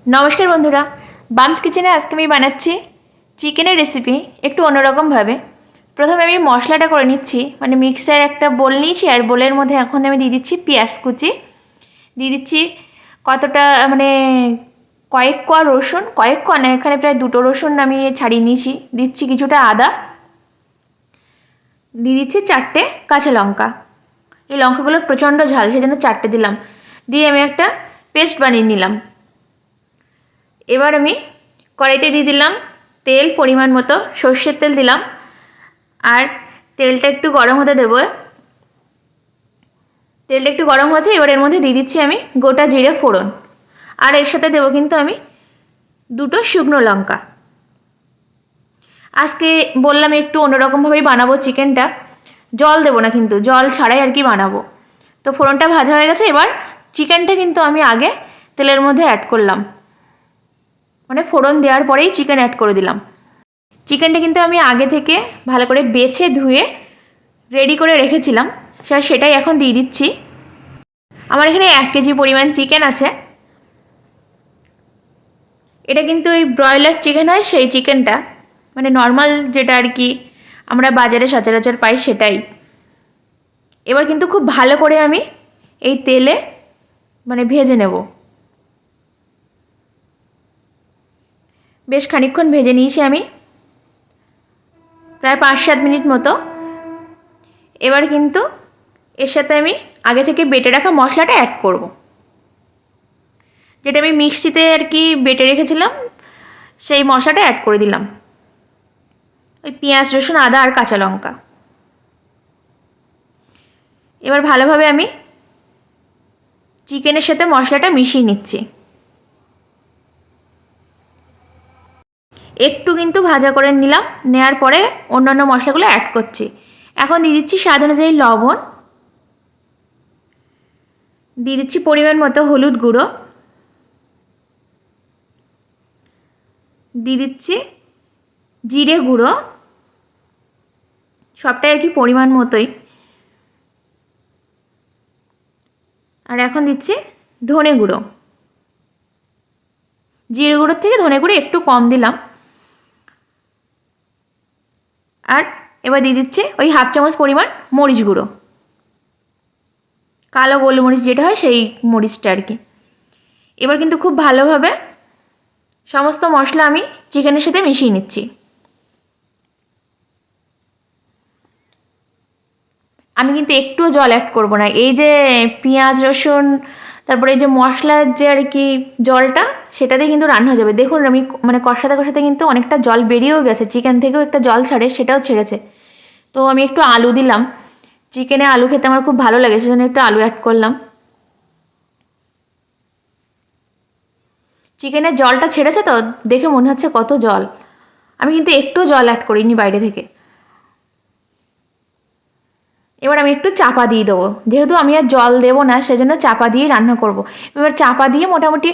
নমস্কার বন্ধুরা, বামস কিচেনে আজকে আমি বানাচ্ছি চিকেনের রেসিপি একটু অন্যরকমভাবে। প্রথমে আমি মশলাটা করে নিচ্ছি, মানে মিক্সার একটা বোল নিয়েছি, আর বোলের মধ্যে এখন আমি দিয়ে দিচ্ছি পেঁয়াজ কুচি, দিয়ে দিচ্ছি কতটা মানে কয়েক কোয়া রসুন, কয়েক কোয়া না, এখানে প্রায় 2টো রসুন আমি ছাড়িয়ে নিয়েছি, দিচ্ছি কিছুটা আদা, দিয়ে দিচ্ছি 4টে কাঁচা লঙ্কা। এই লঙ্কাগুলো প্রচণ্ড ঝাল, সেজন্য 4টে দিলাম। দিয়ে আমি একটা পেস্ট বানিয়ে নিলাম। এবার আমি কড়াইতে দিয়ে দিলাম তেল, পরিমাণ মতো সর্ষের তেল দিলাম, আর তেলটা একটু গরম হতে দেবো। তেলটা একটু গরম হয়েছে, এবার এর মধ্যে দিয়ে দিচ্ছি আমি গোটা জিরে ফোড়ন, আর এর সাথে দেবো কিন্তু আমি 2টো শুকনো লঙ্কা। আজকে বললাম একটু অন্যরকমভাবেই বানাবো চিকেনটা, জল দেবো না কিন্তু, জল ছাড়াই আর কি বানাবো। তো ফোড়নটা ভাজা হয়ে গেছে, এবার চিকেনটা কিন্তু আমি আগে তেলের মধ্যে অ্যাড করলাম, মানে ফোড়ন দেওয়ার পরেই চিকেন অ্যাড করে দিলাম। চিকেনটা কিন্তু আমি আগে থেকে ভালো করে বেছে ধুয়ে রেডি করে রেখেছিলাম, সেটাই এখন দিয়ে দিচ্ছি। আমার এখানে 1 কেজি পরিমাণ চিকেন আছে। এটা কিন্তু ওই ব্রয়লার চিকেন হয় সেই চিকেনটা, মানে নর্মাল যেটা আর কি আমরা বাজারে সচরাচর পাই সেটাই। এবার কিন্তু খুব ভালো করে আমি এই তেলে মানে ভেজে নেব। বেশ খানিকক্ষণ ভেজে নিয়েছি আমি, প্রায় 5-7 মিনিট মতো। এবার কিন্তু এর সাথে আমি আগে থেকে বেটে রাখা মশলাটা অ্যাড করব, যেটা আমি মিক্সিতে আর কি বেটে রেখেছিলাম, সেই মশলাটা অ্যাড করে দিলাম। ওই পেঁয়াজ, রসুন, আদা আর কাঁচা লঙ্কা। এবার ভালোভাবে আমি চিকেনের সাথে মশলাটা মিশিয়ে নিচ্ছি। একটু কিন্তু ভাজা করে নিলাম, নেওয়ার পরে অন্যান্য মশলাগুলো অ্যাড করছি। এখন দিয়ে দিচ্ছি স্বাদ অনুযায়ী লবণ, দিয়ে দিচ্ছি পরিমাণ মতো হলুদ গুঁড়ো, দিয়ে দিচ্ছি জিরে গুঁড়ো, সবটাই আর কি পরিমাণ মতোই। আর এখন দিচ্ছি ধনে গুঁড়ো, জিরে গুঁড়োর থেকে ধনে গুঁড়ো একটু কম দিলাম। আর এবার দিয়ে দিচ্ছি ওই 1/2 চামচ পরিমাণ মরিচ গুঁড়ো, কালো গোলমরিচ যেটা হয় সেই মরিচটা আর কি। এবার কিন্তু খুব ভালোভাবে সমস্ত মশলা আমি চিকেনের সাথে মিশিয়ে নিচ্ছি। আমি কিন্তু একটুও জল অ্যাড করব না। এই যে পেঁয়াজ, রসুন, তারপরে এই যে মশলার যে আর কি জলটা, সেটাতে কিন্তু রান্না হয়ে যাবে। দেখুন আমি মানে কষাতে কষাতে কিন্তু অনেকটা জল বেরিয়েও গেছে, চিকেন থেকেও একটা জল ছাড়ে, সেটাও ছেড়েছে। তো আমি একটু আলু দিলাম, চিকেনে আলু খেতে আমার খুব ভালো লাগে, সেজন্য একটু আলু অ্যাড করলাম। চিকেনের জলটা ছেড়েছে তো, দেখে মনে হচ্ছে কত জল। আমি কিন্তু একটু জল অ্যাড করিনি বাইরে থেকে। এবার আমি একটু চাপা দিয়ে দেবো, যেহেতু আমি আর জল দেবো না সেজন্য চাপা দিয়ে রান্না করব। এবার চাপা দিয়ে মোটামুটি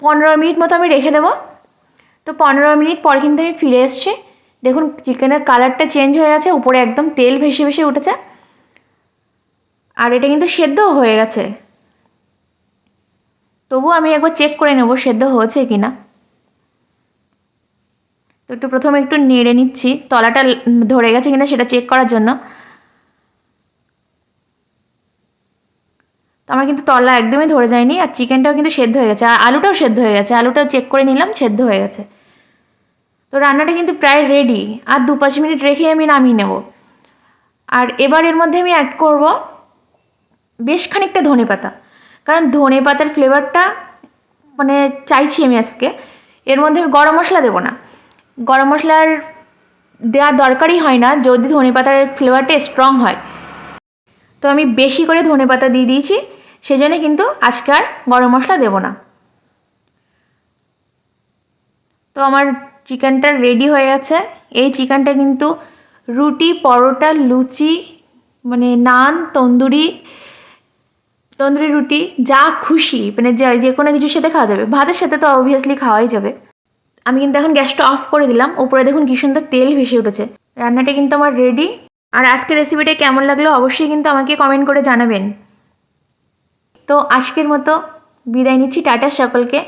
15 মিনিট মতো আমি রেখে দেবো। তো 15 মিনিট পর কিন্তু আমি ফিরে এসেছি। দেখুন চিকেনের কালারটা চেঞ্জ হয়ে গেছে, উপরে একদম তেল ভেসে ভেসে উঠেছে, আর এটা কিন্তু সেদ্ধও হয়ে গেছে। তবুও আমি একবার চেক করে নেব সেদ্ধ হয়েছে কিনা। তো একটু প্রথমে একটু নেড়ে নিচ্ছি, তলাটা ধরে গেছে কিনা সেটা চেক করার জন্য। তো আমার কিন্তু তলা একদমই ধরে যায়নি, আর চিকেনটাও কিন্তু সেদ্ধ হয়ে গেছে, আর আলুটাও সেদ্ধ হয়ে গেছে, আলুটাও চেক করে নিলাম সেদ্ধ হয়ে গেছে। তো রান্নাটা কিন্তু প্রায় রেডি, আর 2-5 মিনিট রেখে আমি নামিয়ে নেব। আর এবার এর মধ্যে আমি অ্যাড করব বেশ খানিকটা ধনেপাতা, কারণ ধনেপাতার ফ্লেভারটা মানে চাইছি আমি আজকে। এর মধ্যে আমি গরম মশলা দেবো না, গরম মশলার দেওয়ার দরকারই হয় না যদি ধনেপাতার ফ্লেভারটা স্ট্রং হয়। তো আমি বেশি করে ধনেপাতা দিয়ে দিয়েছি, সেজন্য কিন্তু আজকে আর গরম মশলা দেবো না। তো আমার চিকেনটা রেডি হয়ে গেছে। এই চিকেনটা কিন্তু রুটি, পরোটা, লুচি, মানে নান, তন্দুরি রুটি, যা খুশি মানে যে কোনো কিছুর সাথে খাওয়া যাবে। ভাতের সাথে তো অবভিয়াসলি খাওয়াই যাবে। আমি কিন্তু এখন গ্যাসটা অফ করে দিলাম, উপরে দেখুন কি সুন্দর তেল ভেসে উঠেছে। রান্নাটা কিন্তু আমার রেডি। আর আজকের রেসিপিটা কেমন লাগলো অবশ্যই কিন্তু আমাকে কমেন্ট করে জানাবেন। তো আজকের মতো বিদায় নিচ্ছি, টাটা সকলকে।